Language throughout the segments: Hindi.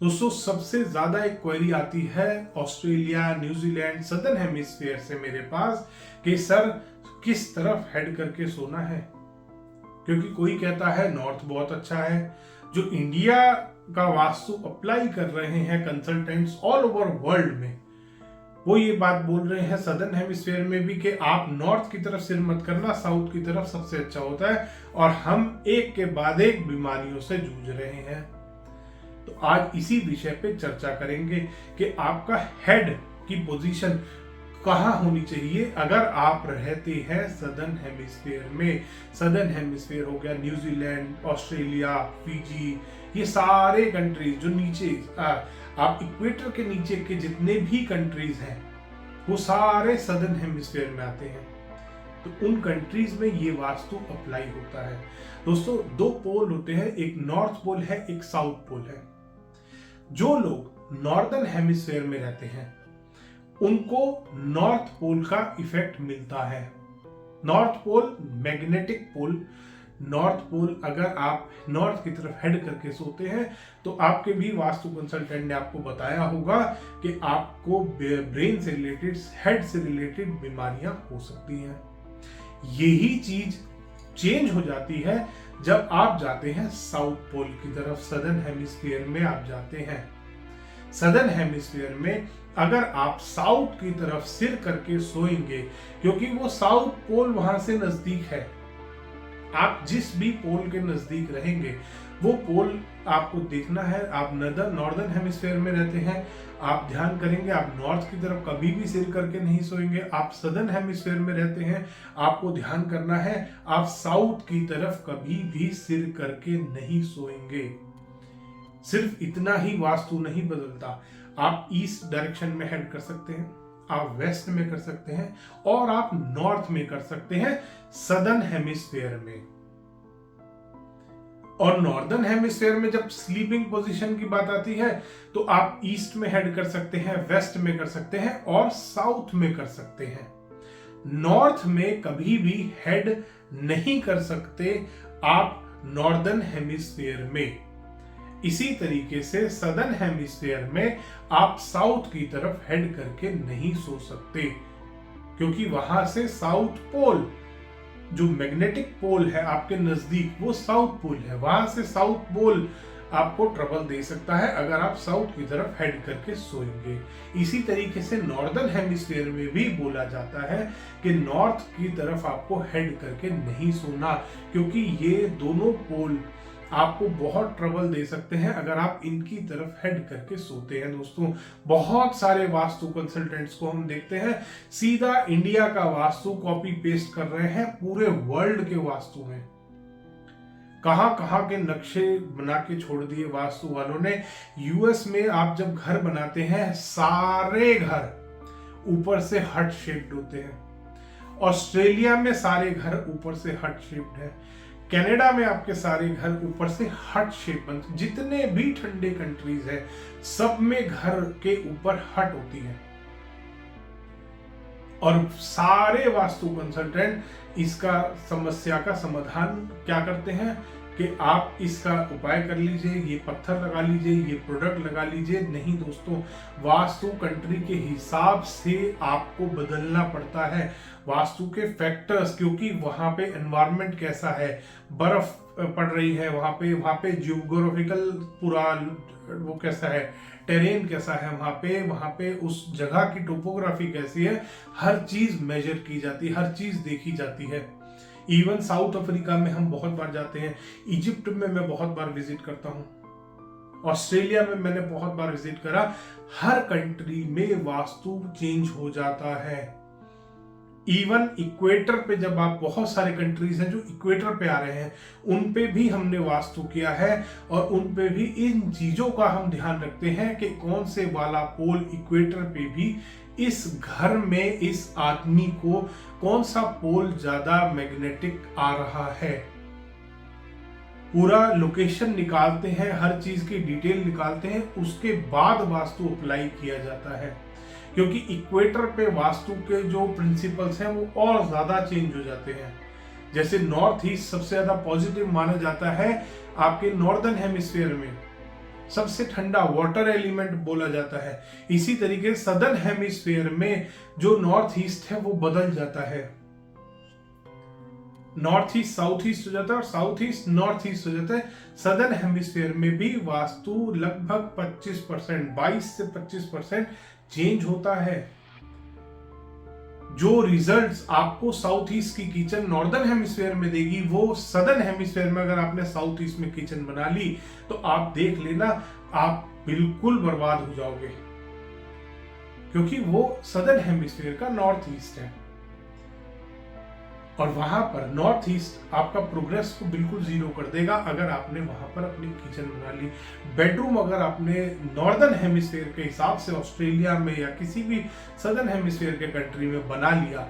दोस्तों सबसे ज्यादा एक क्वेरी आती है ऑस्ट्रेलिया, न्यूजीलैंड, सदर्न हेमिस्फीयर से मेरे पास कि सर किस तरफ हेड करके सोना है। क्योंकि कोई कहता है नॉर्थ बहुत अच्छा है। जो इंडिया का वास्तु अप्लाई कर रहे हैं कंसल्टेंट्स ऑल ओवर वर्ल्ड में, वो ये बात बोल रहे हैं सदर्न हेमिस्फीयर में भी कि आप नॉर्थ की तरफ सिर मत करना, साउथ की तरफ सबसे अच्छा होता है। और हम एक के बाद एक बीमारियों से जूझ रहे हैं। तो आज इसी विषय पे चर्चा करेंगे कि आपका हेड की पोजीशन कहाँ होनी चाहिए अगर आप रहते हैं सदर्न हेमिस्फीयर में। सदर्न हेमिस्फीयर हो गया न्यूजीलैंड, ऑस्ट्रेलिया, फिजी, ये सारे कंट्रीज जो नीचे आप इक्वेटर के नीचे के जितने भी कंट्रीज हैं वो सारे सदर्न हेमिस्फीयर में आते हैं। तो उन कंट्रीज में ये वास्तु अप्लाई होता है। दोस्तों दो पोल होते हैं, एक नॉर्थ पोल है, एक साउथ पोल है। जो लोग नॉर्दर्न हेमिस्फीयर में रहते हैं उनको नॉर्थ पोल का इफेक्ट मिलता है। North pole magnetic pole. North pole अगर आप नॉर्थ की तरफ हेड करके सोते हैं तो आपके भी वास्तु कंसल्टेंट ने आपको बताया होगा कि आपको ब्रेन से रिलेटेड, हेड से रिलेटेड बीमारियां हो सकती हैं। यही चीज चेंज हो जाती है जब आप जाते हैं साउथ पोल की तरफ, सदर्न हेमिस्फीयर में आप जाते हैं। सदर्न हेमिस्फीयर में अगर आप साउथ की तरफ सिर करके सोएंगे, क्योंकि वो साउथ पोल वहां से नजदीक है, आप जिस भी पोल के नजदीक रहेंगे वो पोल आपको देखना है। आप नॉर्दर्न हेमिस्फीयर में रहते हैं, आप ध्यान करेंगे आप नॉर्थ की तरफ कभी भी सिर करके नहीं सोएंगे। आप सदर्न हेमिस्फीयर में रहते हैं, आपको ध्यान करना है आप साउथ की तरफ कभी भी सिर करके नहीं सोएंगे। सिर्फ इतना ही वास्तु नहीं बदलता, आप ईस्ट डायरेक्शन में हेड कर सकते हैं, आप वेस्ट में कर सकते हैं और आप नॉर्थ में कर सकते हैं सदर्न हेमिस्फीयर में। और नॉर्दर्न हेमिस्फीयर में जब स्लीपिंग पोजीशन की बात आती है तो आप ईस्ट में हेड कर सकते हैं, वेस्ट में कर सकते हैं और साउथ में कर सकते हैं। नॉर्थ में कभी भी हेड नहीं कर सकते आप नॉर्दर्न हेमिस्फीयर में। इसी तरीके से सदर्न हेमिस्फीयर में आप साउथ की तरफ हेड करके नहीं सो सकते, क्योंकि वहां से साउथ पोल जो मैग्नेटिक पोल है आपके नजदीक वो साउथ पोल है, वहां से साउथ पोल आपको ट्रबल दे सकता है अगर आप साउथ की तरफ हेड करके सोएंगे। इसी तरीके से नॉर्दर्न हेमिस्फीयर में भी बोला जाता है कि नॉर्थ की तरफ आपको हेड करके नहीं सोना, क्योंकि ये दोनों पोल आपको बहुत ट्रबल दे सकते हैं अगर आप इनकी तरफ हेड करके सोते हैं। दोस्तों बहुत सारे वास्तु कंसल्टेंट्स को हम देखते हैं सीधा इंडिया का वास्तु कॉपी पेस्ट कर रहे हैं पूरे वर्ल्ड के वास्तु में। कहां कहां के नक्शे बना के छोड़ दिए वास्तु वालों ने। यूएस में आप जब घर बनाते हैं सारे घर ऊपर से हट शेप्ड होते हैं। ऑस्ट्रेलिया में सारे घर ऊपर से हट शेप्ड है। कनाडा में आपके सारे घर ऊपर से हट शेप बनते। जितने भी ठंडे कंट्रीज है सब में घर के ऊपर हट होती है। और सारे वास्तु कंसल्टेंट इसका समस्या का समाधान क्या करते हैं कि आप इसका उपाय कर लीजिए, ये पत्थर लगा लीजिए, ये प्रोडक्ट लगा लीजिए। नहीं दोस्तों, वास्तु कंट्री के हिसाब से आपको बदलना पड़ता है, वास्तु के फैक्टर्स, क्योंकि वहां पे एनवायरनमेंट कैसा है, बर्फ पड़ रही है वहां पे जियोग्राफिकल पूरा वो कैसा है, टेरेन कैसा है वहां पे उस जगह की टोपोग्राफी कैसी है, हर चीज मेजर की जाती है, हर चीज देखी जाती है। इवन साउथ अफ्रीका में हम बहुत बार जाते हैं, इजिप्ट में मैं बहुत बार विजिट करता हूं, ऑस्ट्रेलिया में मैंने बहुत बार विजिट करा। हर कंट्री में वास्तु चेंज हो जाता है। इवन इक्वेटर पे जब आप, बहुत सारे कंट्रीज हैं जो इक्वेटर पे आ रहे हैं, उन पे भी हमने वास्तु किया है और उन पे भी इन चीजों का हम ध्यान रखते हैं कि कौन से वाला पोल इक्वेटर पे भी इस घर में इस आदमी को कौन सा पोल ज्यादा मैग्नेटिक आ रहा है। पूरा लोकेशन निकालते हैं, हर चीज की डिटेल निकालते हैं, उसके बाद वास्तु अप्लाई किया जाता है। क्योंकि इक्वेटर पे वास्तु के जो प्रिंसिपल्स हैं वो और ज्यादा चेंज हो जाते हैं। जैसे नॉर्थ ईस्ट सबसे ज्यादा पॉजिटिव माना जाता है आपके नॉर्दर्न हेमिस्फीयर में, सबसे ठंडा वाटर एलिमेंट बोला जाता है। इसी तरीके से सदर्न हेमिस्फीयर में जो नॉर्थ ईस्ट है वो बदल जाता है, नॉर्थ ईस्ट साउथ ईस्ट हो जाता है और साउथ ईस्ट नॉर्थ ईस्ट हो जाता है। सदर्न हेमिस्फीयर में भी वास्तु लगभग 25%, 22 से 25% चेंज होता है। जो रिजल्ट्स आपको साउथ ईस्ट की किचन नॉर्दर्न हेमिस्फीयर में देगी, वो सदर्न हेमिस्फीयर में अगर आपने साउथ ईस्ट में किचन बना ली तो आप देख लेना, आप बिल्कुल बर्बाद हो जाओगे, क्योंकि वो सदर्न हेमिस्फीयर का नॉर्थ ईस्ट है और वहां पर नॉर्थ ईस्ट आपका प्रोग्रेस को बिल्कुल जीरो कर देगा अगर आपने वहां पर अपनी किचन बना ली। बेडरूम अगर आपने नॉर्दर्न हेमिस्फीयर के हिसाब से ऑस्ट्रेलिया में या किसी भी सदर्न हेमिस्फीयर के कंट्री में बना लिया,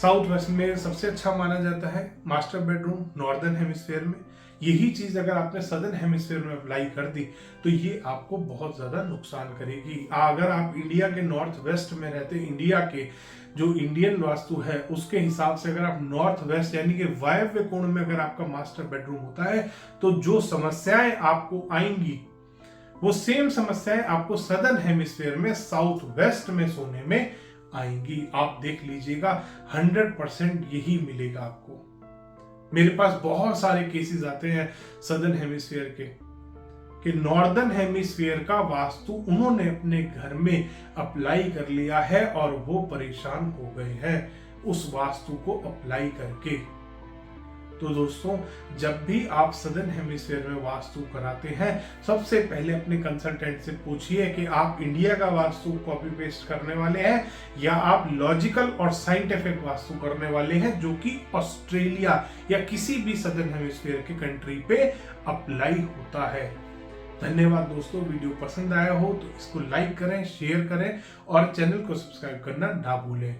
साउथ वेस्ट में सबसे अच्छा माना जाता है मास्टर बेडरूम नॉर्दर्न हेमिस्फीयर में। यही चीज अगर आपने सदर्न हेमिस्फीयर में अप्लाई कर दी तो ये आपको बहुत ज्यादा नुकसान करेगी। अगर आप इंडिया के नॉर्थ वेस्ट में रहते, इंडिया के जो इंडियन वास्तु है उसके हिसाब से अगर आप नॉर्थ वेस्ट यानी कि वायव्य कोण में अगर आपका मास्टर बेडरूम होता है तो जो समस्याएं आपको आएंगी वो सेम समस्याएं आपको सदर्न हेमिस्फीयर में साउथ वेस्ट में सोने में आएंगी। आप देख लीजिएगा 100% यही मिलेगा आपको। मेरे पास बहुत सारे केसेस आते हैं सदर्न हेमिस्फीयर के कि नॉर्दर्न हेमिस्फीयर का वास्तु उन्होंने अपने घर में अप्लाई कर लिया है और वो परेशान हो गए हैं उस वास्तु को अप्लाई करके। तो दोस्तों, जब भी आप सदर्न हेमिस्फीयर में वास्तु कराते हैं, सबसे पहले अपने कंसल्टेंट से पूछिए कि आप इंडिया का वास्तु कॉपी पेस्ट करने वाले हैं या आप लॉजिकल और साइंटिफिक वास्तु करने वाले हैं जो कि ऑस्ट्रेलिया या किसी भी सदर्न हेमिस्फीयर के कंट्री पे अप्लाई होता है। धन्यवाद दोस्तों, वीडियो पसंद आया हो तो इसको लाइक करें, शेयर करें और चैनल को सब्सक्राइब करना ना भूलें।